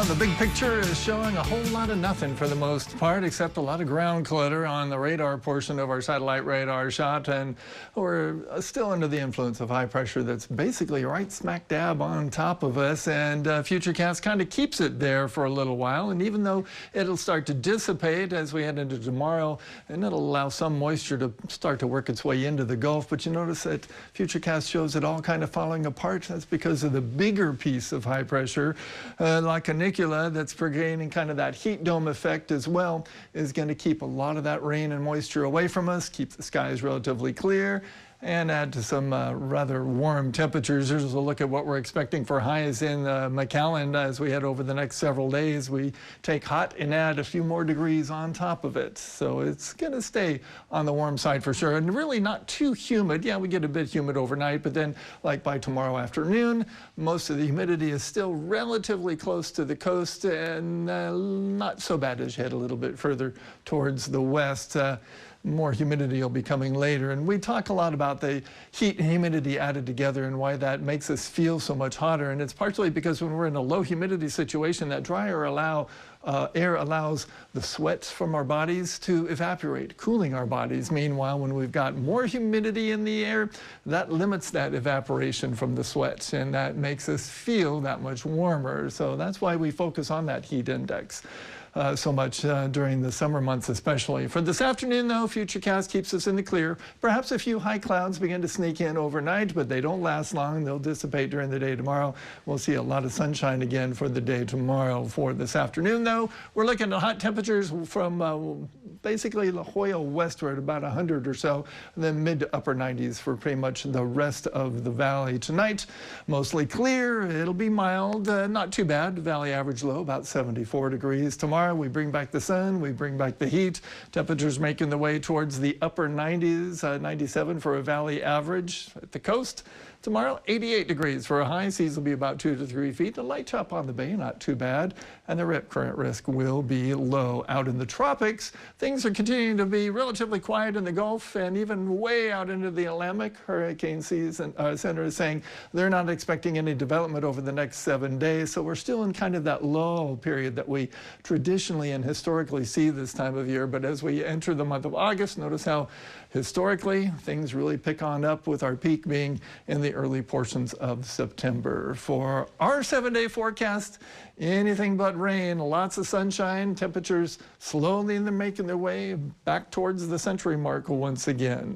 the big picture is showing a whole lot of nothing for the most part, except a lot of ground clutter on the radar portion of our satellite radar shot. And we're still under the influence of high pressure that's basically right smack dab on top of us. And Futurecast kind of keeps it there for a little while. And even though it'll start to dissipate as we head into tomorrow, and it'll allow some moisture to start to work its way into the Gulf. But you notice that Futurecast shows it all kind of falling apart. That's because of the bigger piece of high pressure, La Canicula, that's gaining kind of that heat dome effect as well, is going to keep a lot of that rain and moisture away from us, keep the skies relatively clear, and add to some rather warm temperatures. Here's a look at what we're expecting for highs in McAllen as we head over the next several days. We take hot and add a few more degrees on top of it. So it's going to stay on the warm side for sure, and really not too humid. Yeah, we get a bit humid overnight, but then like by tomorrow afternoon, most of the humidity is still relatively close to the coast and not so bad as you head a little bit further towards the west. More humidity will be coming later. And we talk a lot about the heat and humidity added together and why that makes us feel so much hotter. And it's partially because when we're in a low humidity situation, that drier air allows the sweats from our bodies to evaporate, cooling our bodies. Meanwhile, when we've got more humidity in the air, that limits that evaporation from the sweats, and that makes us feel that much warmer. So that's why we focus on that heat index so much during the summer months especially. For this afternoon, though, Futurecast keeps us in the clear. Perhaps a few high clouds begin to sneak in overnight, but they don't last long. They'll dissipate during the day tomorrow. We'll see a lot of sunshine again for the day tomorrow. For this afternoon, though, we're looking at hot temperatures from basically La Jolla westward, about 100 or so, and then mid to upper 90s for pretty much the rest of the valley. Tonight, mostly clear. It'll be mild, not too bad. Valley average low, about 74 degrees. Tomorrow, we bring back the sun, we bring back the heat. Temperatures making the way towards the upper 90s, 97 for a valley average. At the coast, tomorrow, 88 degrees for a high. Seas will be about 2 to 3 feet. A light chop on the bay, not too bad. And the rip current risk will be low. Out in the tropics, things are continuing to be relatively quiet in the Gulf and even way out into the Atlantic. Hurricane Center is saying they're not expecting any development over the next 7 days. So we're still in kind of that lull period that we traditionally and historically see this time of year. But as we enter the month of August, notice how historically things really pick on up, with our peak being in the early portions of September. For our 7-day forecast, anything but rain, lots of sunshine, temperatures slowly making their way back towards the century mark once again.